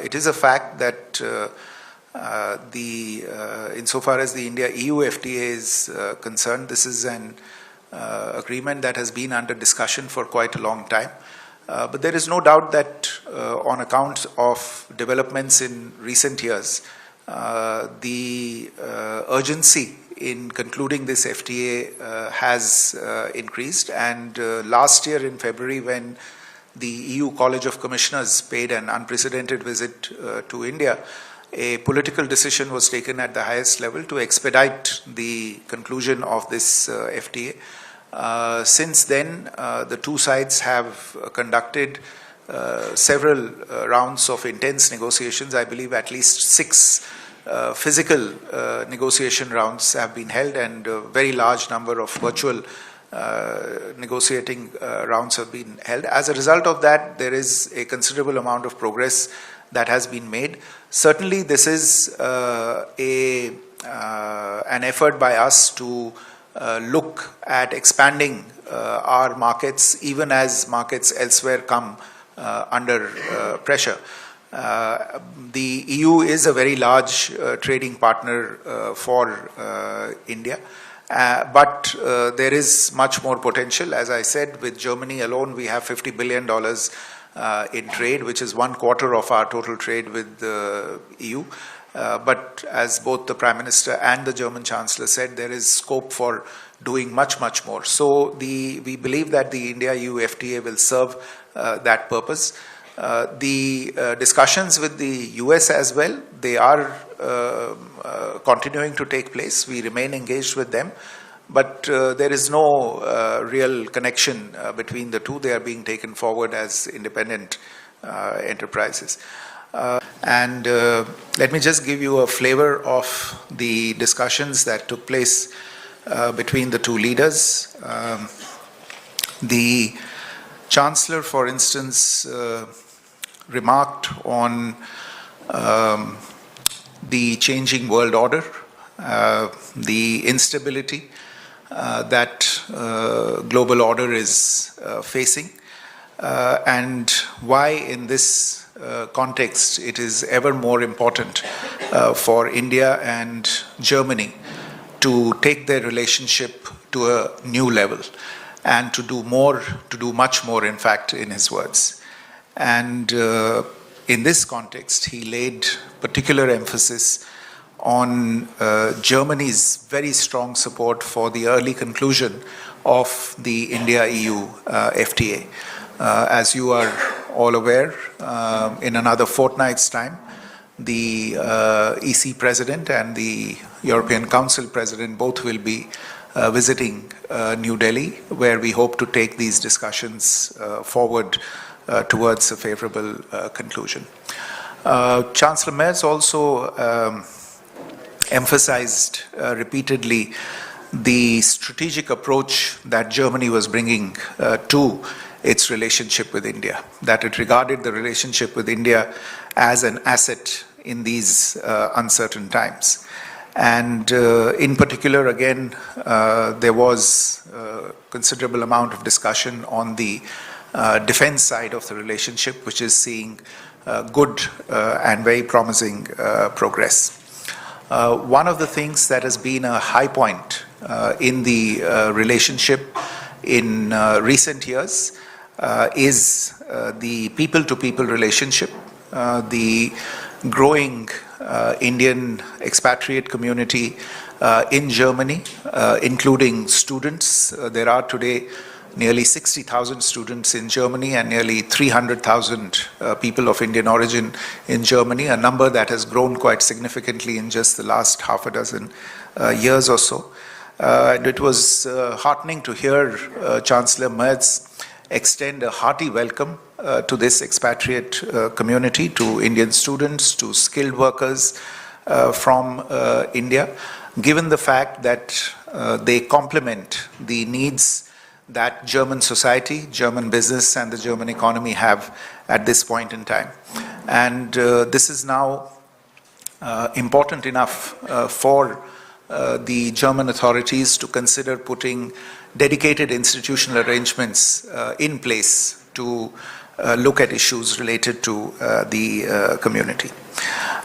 It is a fact that insofar as the India-EU FTA is concerned, this is an agreement that has been under discussion for quite a long time. But there is no doubt that on account of developments in recent years, the urgency in concluding this FTA has increased. And last year in February, when the EU College of Commissioners paid an unprecedented visit to India, a political decision was taken at the highest level to expedite the conclusion of this FTA. Since then, the two sides have conducted several rounds of intense negotiations. I believe at least 6 physical negotiation rounds have been held, and a very large number of virtual negotiating rounds have been held. As a result of that, there is a considerable amount of progress that has been made. Certainly, this is an effort by us to look at expanding our markets, even as markets elsewhere come under pressure. The EU is a very large trading partner for India. But there is much more potential. As I said, with Germany alone, we have $50 billion in trade, which is 1/4 of our total trade with the EU. But as both the Prime Minister and the German Chancellor said, there is scope for doing much, much more. So we believe that the India-EU FTA will serve that purpose. The discussions with the US as well, they are continuing to take place. We remain engaged with them, but there is no real connection between the two. They are being taken forward as independent enterprises. And let me just give you a flavor of the discussions that took place between the two leaders. The Chancellor, for instance, remarked on the changing world order, the instability that global order is facing, and why in this context it is ever more important for India and Germany to take their relationship to a new level and to do much more, in fact, in his words. And in this context, he laid particular emphasis on Germany's very strong support for the early conclusion of the India-EU FTA. As you are all aware, in another fortnight's time, the EC President and the European Council President both will be visiting New Delhi, where we hope to take these discussions forward towards a favorable conclusion. Chancellor Merz also emphasized repeatedly the strategic approach that Germany was bringing to its relationship with India, that it regarded the relationship with India as an asset in these uncertain times. And in particular, again, there was a considerable amount of discussion on the defense side of the relationship, which is seeing good and very promising progress. One of the things that has been a high point in the relationship in recent years is the people-to-people relationship, the growing Indian expatriate community in Germany, including students. There are today nearly 60,000 students in Germany and nearly 300,000 people of Indian origin in Germany, a number that has grown quite significantly in just the last half a dozen years or so. And it was heartening to hear Chancellor Merz extend a hearty welcome to this expatriate community, to Indian students, to skilled workers from India, given the fact that they complement the needs that German society, German business, and the German economy have at this point in time. And this is now important enough for the German authorities to consider putting dedicated institutional arrangements in place to look at issues related to the community.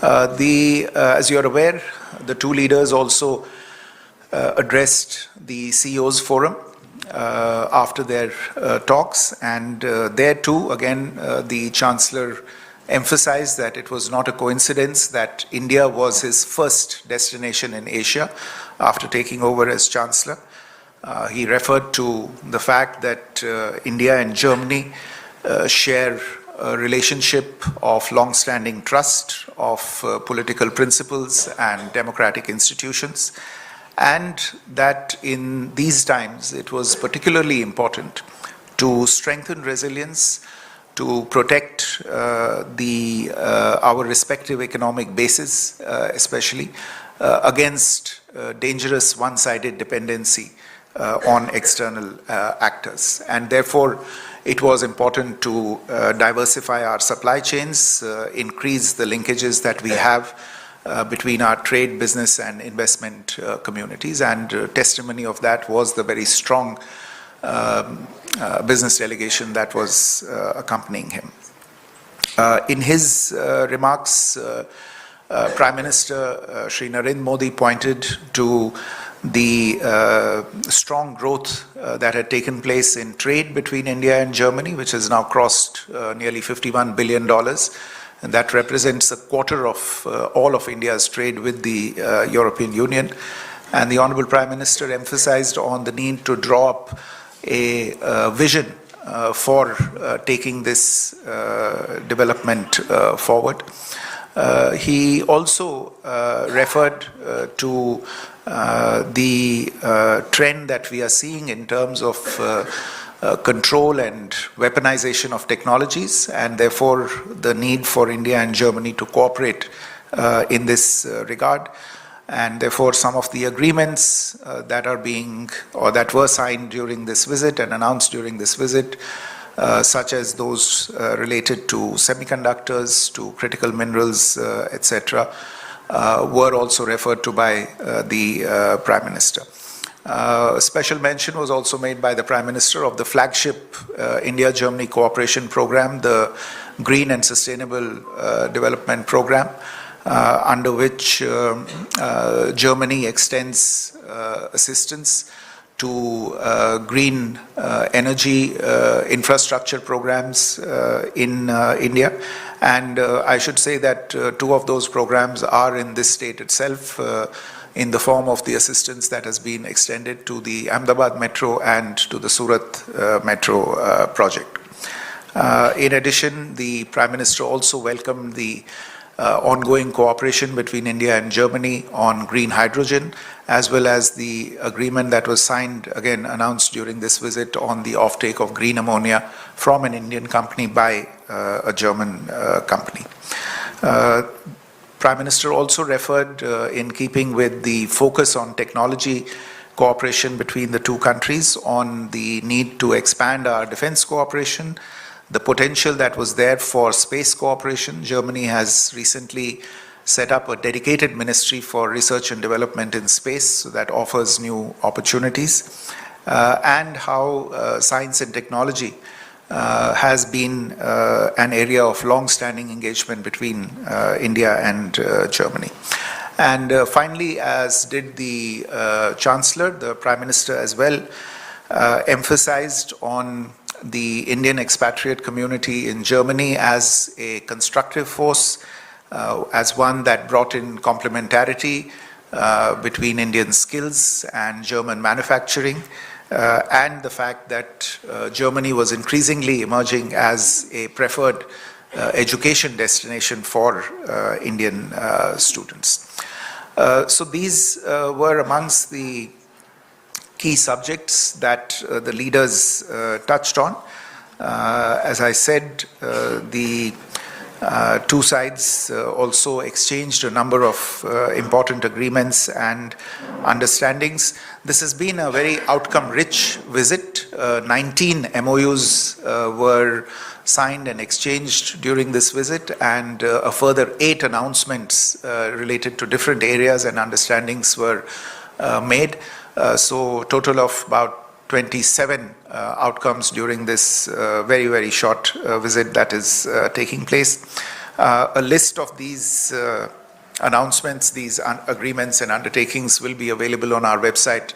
As you're aware, the two leaders also addressed the CEOs Forum after their talks, and there too, again, the Chancellor emphasized that it was not a coincidence that India was his first destination in Asia after taking over as Chancellor. He referred to the fact that India and Germany share a relationship of long-standing trust, of political principles and democratic institutions, and that in these times it was particularly important to strengthen resilience, to protect our respective economic bases, especially against dangerous one-sided dependency on external actors. And therefore, it was important to diversify our supply chains, increase the linkages that we have between our trade, business, and investment communities. And testimony of that was the very strong business delegation that was accompanying him. In his remarks, Prime Minister Shri Narendra Modi pointed to the strong growth that had taken place in trade between India and Germany, which has now crossed nearly $51 billion. And that represents a quarter of all of India's trade with the European Union. And the Honorable Prime Minister emphasized on the need to draw up a vision for taking this development forward. He also referred to the trend that we are seeing in terms of control and weaponization of technologies, and therefore the need for India and Germany to cooperate in this regard. And therefore some of the agreements that are being or that were signed during this visit and announced during this visit, such as those related to semiconductors, to critical minerals, etc., were also referred to by the Prime Minister. A special mention was also made by the Prime Minister of the flagship India-Germany Cooperation Program, the Green and Sustainable Development Program, under which Germany extends assistance to green energy infrastructure programs in India. And I should say that two of those programs are in this state itself, in the form of the assistance that has been extended to the Ahmedabad Metro and to the Surat Metro project. In addition, the Prime Minister also welcomed the ongoing cooperation between India and Germany on green hydrogen, as well as the agreement that was signed, again announced during this visit, on the offtake of green ammonia from an Indian company by a German company. Prime Minister also referred, in keeping with the focus on technology cooperation between the two countries, on the need to expand our defense cooperation, the potential that was there for space cooperation. Germany has recently set up a dedicated ministry for research and development in space, so that offers new opportunities, and how science and technology has been an area of long-standing engagement between India and Germany. And finally, as did the Chancellor, the Prime Minister as well emphasized on the Indian expatriate community in Germany as a constructive force, as one that brought in complementarity between Indian skills and German manufacturing, and the fact that Germany was increasingly emerging as a preferred education destination for Indian students. So these were amongst the key subjects that the leaders touched on. As I said, the two sides also exchanged a number of important agreements and understandings. This has been a very outcome-rich visit. 19 MOUs were signed and exchanged during this visit, and a further 8 announcements related to different areas and understandings were made. So total of about 27 outcomes during this very, very short visit that is taking place. A list of these announcements, these agreements and undertakings will be available on our website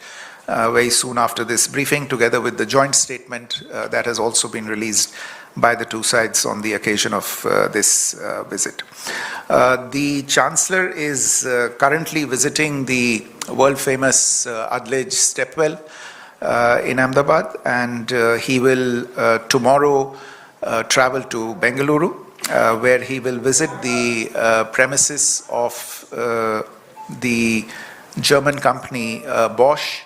very soon after this briefing, together with the joint statement that has also been released by the two sides on the occasion of this visit. The Chancellor is currently visiting the world-famous Adlej Stepwell in Ahmedabad, and he will tomorrow travel to Bengaluru, where he will visit the premises of the German company Bosch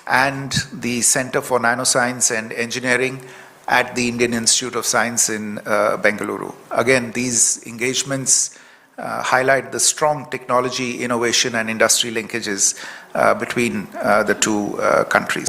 and the Center for Nanoscience and Engineering at the Indian Institute of Science in Bengaluru. Again, these engagements highlight the strong technology, innovation and industry linkages between the two countries.